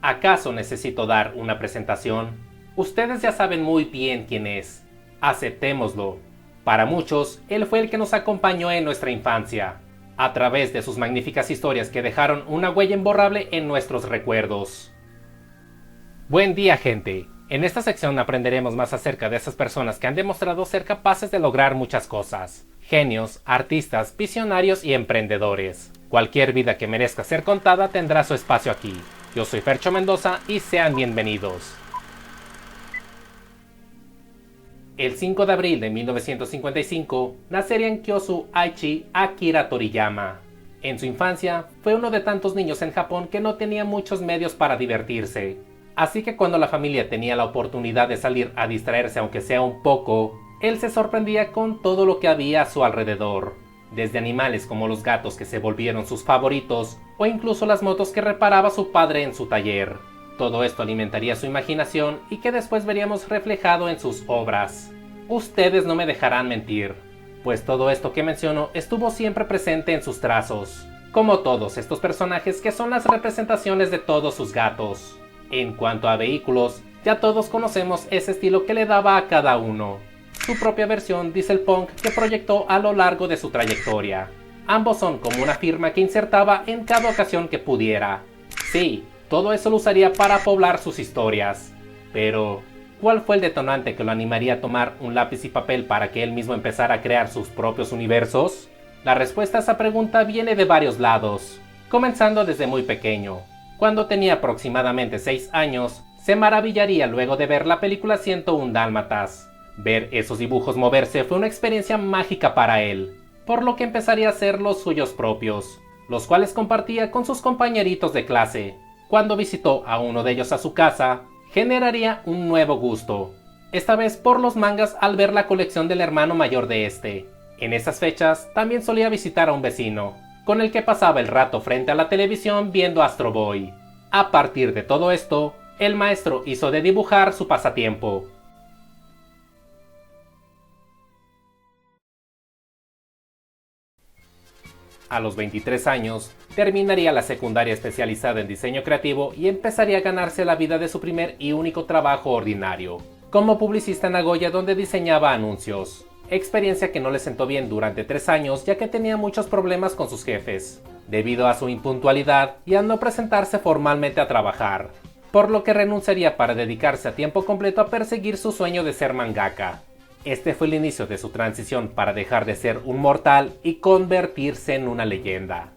¿Acaso necesito dar una presentación? Ustedes ya saben muy bien quién es. Aceptémoslo. Para muchos, él fue el que nos acompañó en nuestra infancia, a través de sus magníficas historias que dejaron una huella imborrable en nuestros recuerdos. Buen día, gente. En esta sección aprenderemos más acerca de esas personas que han demostrado ser capaces de lograr muchas cosas. Genios, artistas, visionarios y emprendedores. Cualquier vida que merezca ser contada tendrá su espacio aquí. Yo soy Fercho Mendoza y sean bienvenidos. El 5 de abril de 1955 nacería en Kyosu, Aichi, Akira Toriyama. En su infancia, fue uno de tantos niños en Japón que no tenía muchos medios para divertirse. Así que cuando la familia tenía la oportunidad de salir a distraerse aunque sea un poco, él se sorprendía con todo lo que había a su alrededor. Desde animales como los gatos que se volvieron sus favoritos, o incluso las motos que reparaba su padre en su taller. Todo esto alimentaría su imaginación y que después veríamos reflejado en sus obras. Ustedes no me dejarán mentir, pues todo esto que menciono estuvo siempre presente en sus trazos, como todos estos personajes que son las representaciones de todos sus gatos. En cuanto a vehículos, ya todos conocemos ese estilo que le daba a cada uno. Su propia versión diesel punk que proyectó a lo largo de su trayectoria. Ambos son como una firma que insertaba en cada ocasión que pudiera. Sí, todo eso lo usaría para poblar sus historias. Pero, ¿cuál fue el detonante que lo animaría a tomar un lápiz y papel para que él mismo empezara a crear sus propios universos? La respuesta a esa pregunta viene de varios lados, comenzando desde muy pequeño. Cuando tenía aproximadamente 6 años, se maravillaría luego de ver la película 101 Dálmatas. Ver esos dibujos moverse fue una experiencia mágica para él, por lo que empezaría a hacer los suyos propios, los cuales compartía con sus compañeritos de clase. Cuando visitó a uno de ellos a su casa, generaría un nuevo gusto, esta vez por los mangas al ver la colección del hermano mayor de este. En esas fechas también solía visitar a un vecino, con el que pasaba el rato frente a la televisión viendo Astro Boy. A partir de todo esto, el maestro hizo de dibujar su pasatiempo. A los 23 años, terminaría la secundaria especializada en diseño creativo y empezaría a ganarse la vida de su primer y único trabajo ordinario, como publicista en Nagoya donde diseñaba anuncios. Experiencia que no le sentó bien durante 3 años ya que tenía muchos problemas con sus jefes, debido a su impuntualidad y a no presentarse formalmente a trabajar, por lo que renunciaría para dedicarse a tiempo completo a perseguir su sueño de ser mangaka. Este fue el inicio de su transición para dejar de ser un mortal y convertirse en una leyenda.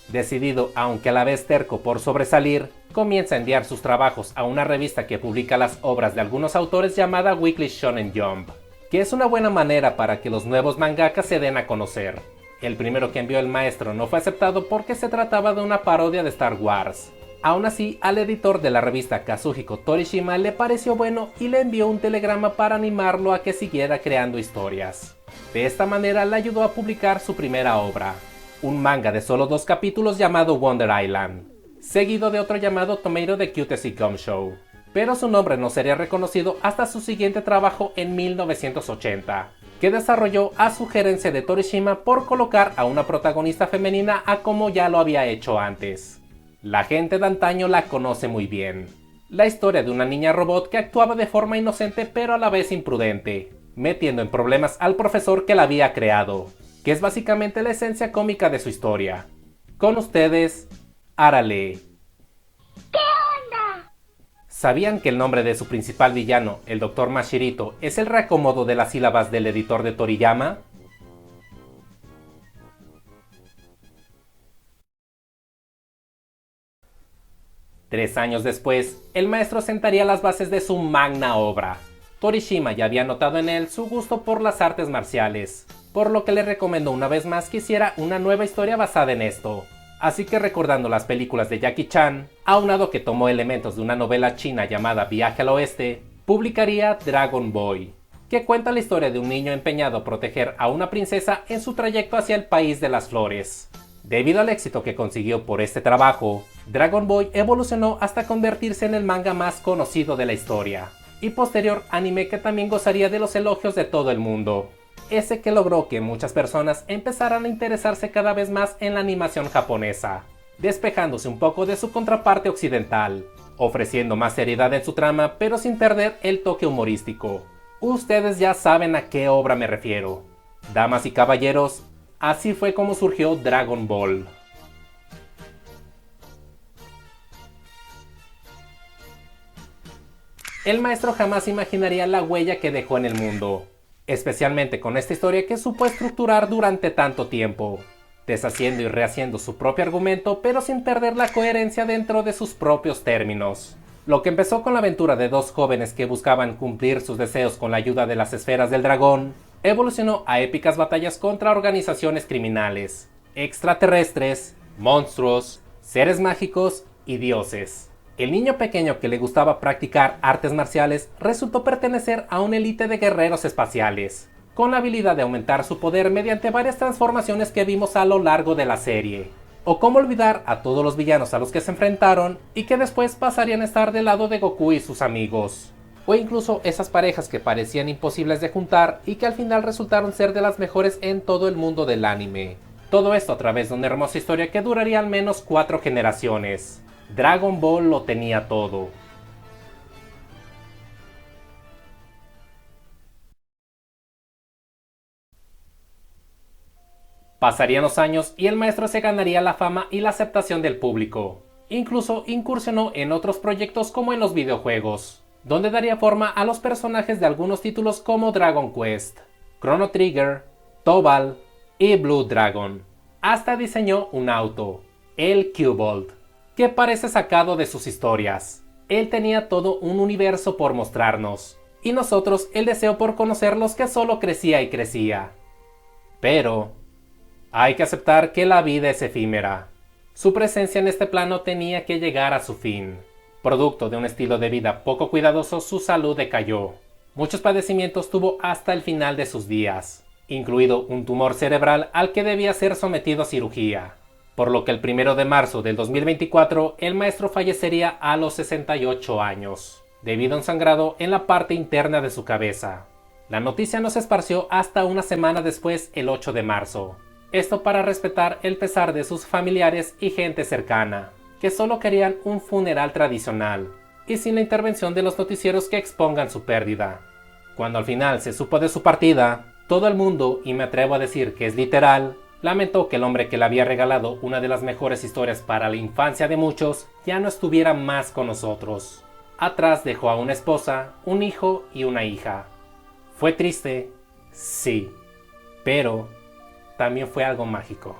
Decidido, aunque a la vez terco por sobresalir, comienza a enviar sus trabajos a una revista que publica las obras de algunos autores llamada Weekly Shonen Jump, que es una buena manera para que los nuevos mangakas se den a conocer. El primero que envió el maestro no fue aceptado porque se trataba de una parodia de Star Wars. Aún así, al editor de la revista Kazuhiko Torishima le pareció bueno y le envió un telegrama para animarlo a que siguiera creando historias. De esta manera le ayudó a publicar su primera obra, un manga de solo 2 capítulos llamado Wonder Island, seguido de otro llamado Tomato the Cutest Gum Show. Pero su nombre no sería reconocido hasta su siguiente trabajo en 1980, que desarrolló a sugerencia de Torishima por colocar a una protagonista femenina a como ya lo había hecho antes. La gente de antaño la conoce muy bien. La historia de una niña robot que actuaba de forma inocente pero a la vez imprudente, metiendo en problemas al profesor que la había creado, que es básicamente la esencia cómica de su historia. Con ustedes, Arale. ¿Qué onda? ¿Sabían que el nombre de su principal villano, el Dr. Mashirito, es el reacomodo de las sílabas del editor de Toriyama? Tres años después, el maestro sentaría las bases de su magna obra. Torishima ya había notado en él su gusto por las artes marciales, por lo que le recomendó una vez más que hiciera una nueva historia basada en esto. Así que recordando las películas de Jackie Chan, aunado que tomó elementos de una novela china llamada Viaje al Oeste, publicaría Dragon Boy, que cuenta la historia de un niño empeñado a proteger a una princesa en su trayecto hacia el país de las flores. Debido al éxito que consiguió por este trabajo, Dragon Boy evolucionó hasta convertirse en el manga más conocido de la historia, y posterior anime que también gozaría de los elogios de todo el mundo. ese que logró que muchas personas empezaran a interesarse cada vez más en la animación japonesa, despejándose un poco de su contraparte occidental, ofreciendo más seriedad en su trama pero sin perder el toque humorístico. Ustedes ya saben a qué obra me refiero. Damas y caballeros, así fue como surgió Dragon Ball. El maestro jamás imaginaría la huella que dejó en el mundo, especialmente con esta historia que supo estructurar durante tanto tiempo, deshaciendo y rehaciendo su propio argumento pero sin perder la coherencia dentro de sus propios términos. Lo que empezó con la aventura de dos jóvenes que buscaban cumplir sus deseos con la ayuda de las esferas del dragón, evolucionó a épicas batallas contra organizaciones criminales, extraterrestres, monstruos, seres mágicos y dioses. El niño pequeño que le gustaba practicar artes marciales resultó pertenecer a una élite de guerreros espaciales, con la habilidad de aumentar su poder mediante varias transformaciones que vimos a lo largo de la serie. O cómo olvidar a todos los villanos a los que se enfrentaron y que después pasarían a estar del lado de Goku y sus amigos. O incluso esas parejas que parecían imposibles de juntar y que al final resultaron ser de las mejores en todo el mundo del anime. Todo esto a través de una hermosa historia que duraría al menos 4 generaciones. Dragon Ball lo tenía todo. Pasarían los años y el maestro se ganaría la fama y la aceptación del público. Incluso incursionó en otros proyectos como en los videojuegos, donde daría forma a los personajes de algunos títulos como Dragon Quest, Chrono Trigger, Tobal y Blue Dragon. Hasta diseñó un auto, el Q-Bolt, que parece sacado de sus historias. Él tenía todo un universo por mostrarnos, y nosotros el deseo por conocerlos que solo crecía y crecía. Pero hay que aceptar que la vida es efímera. Su presencia en este plano tenía que llegar a su fin. Producto de un estilo de vida poco cuidadoso, su salud decayó. Muchos padecimientos tuvo hasta el final de sus días, incluido un tumor cerebral al que debía ser sometido a cirugía. Por lo que el 1 de marzo del 2024, el maestro fallecería a los 68 años, debido a un sangrado en la parte interna de su cabeza. La noticia no se esparció hasta una semana después, el 8 de marzo. Esto para respetar el pesar de sus familiares y gente cercana, que solo querían un funeral tradicional, y sin la intervención de los noticieros que expongan su pérdida. Cuando al final se supo de su partida, todo el mundo, y me atrevo a decir que es literal, lamentó que el hombre que le había regalado una de las mejores historias para la infancia de muchos ya no estuviera más con nosotros. Atrás dejó a una esposa, un hijo y una hija. ¿Fue triste? Sí, pero también fue algo mágico.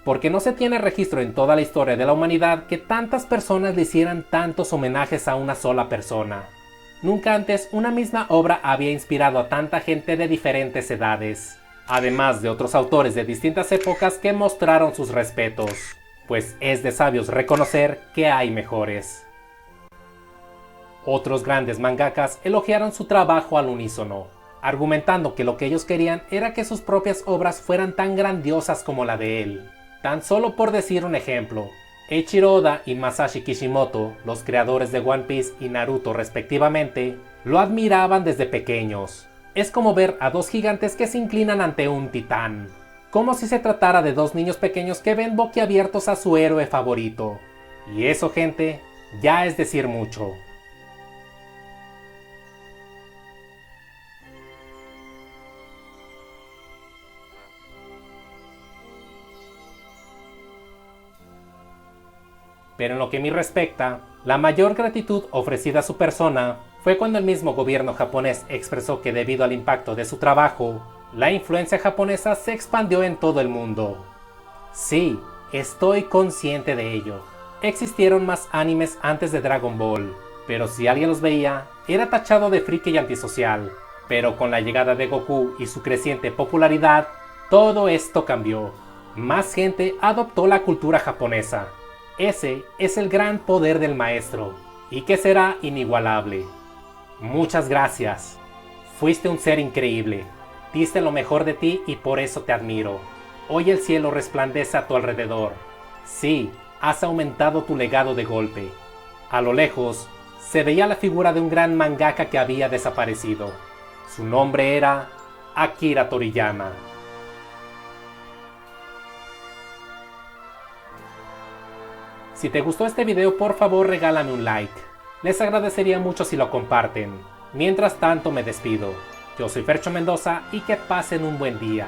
Porque no se tiene registro en toda la historia de la humanidad que tantas personas le hicieran tantos homenajes a una sola persona. Nunca antes una misma obra había inspirado a tanta gente de diferentes edades, además de otros autores de distintas épocas que mostraron sus respetos, pues es de sabios reconocer que hay mejores. Otros grandes mangakas elogiaron su trabajo al unísono, argumentando que lo que ellos querían era que sus propias obras fueran tan grandiosas como la de él. Tan solo por decir un ejemplo, Eiichiro Oda y Masashi Kishimoto, los creadores de One Piece y Naruto respectivamente, lo admiraban desde pequeños. Es como ver a dos gigantes que se inclinan ante un titán, como si se tratara de dos niños pequeños que ven boquiabiertos a su héroe favorito. Y eso, gente, ya es decir mucho. Pero en lo que a mí respecta, la mayor gratitud ofrecida a su persona fue cuando el mismo gobierno japonés expresó que debido al impacto de su trabajo, la influencia japonesa se expandió en todo el mundo. Sí, estoy consciente de ello. Existieron más animes antes de Dragon Ball, pero si alguien los veía, era tachado de friki y antisocial. Pero con la llegada de Goku y su creciente popularidad, todo esto cambió. Más gente adoptó la cultura japonesa. Ese es el gran poder del maestro, y que será inigualable. Muchas gracias. Fuiste un ser increíble. Diste lo mejor de ti y por eso te admiro. Hoy el cielo resplandece a tu alrededor. Sí, has aumentado tu legado de golpe. A lo lejos, se veía la figura de un gran mangaka que había desaparecido. Su nombre era Akira Toriyama. Si te gustó este video, por favor regálame un like. Les agradecería mucho si lo comparten. Mientras tanto me despido. Yo soy Fercho Mendoza y que pasen un buen día.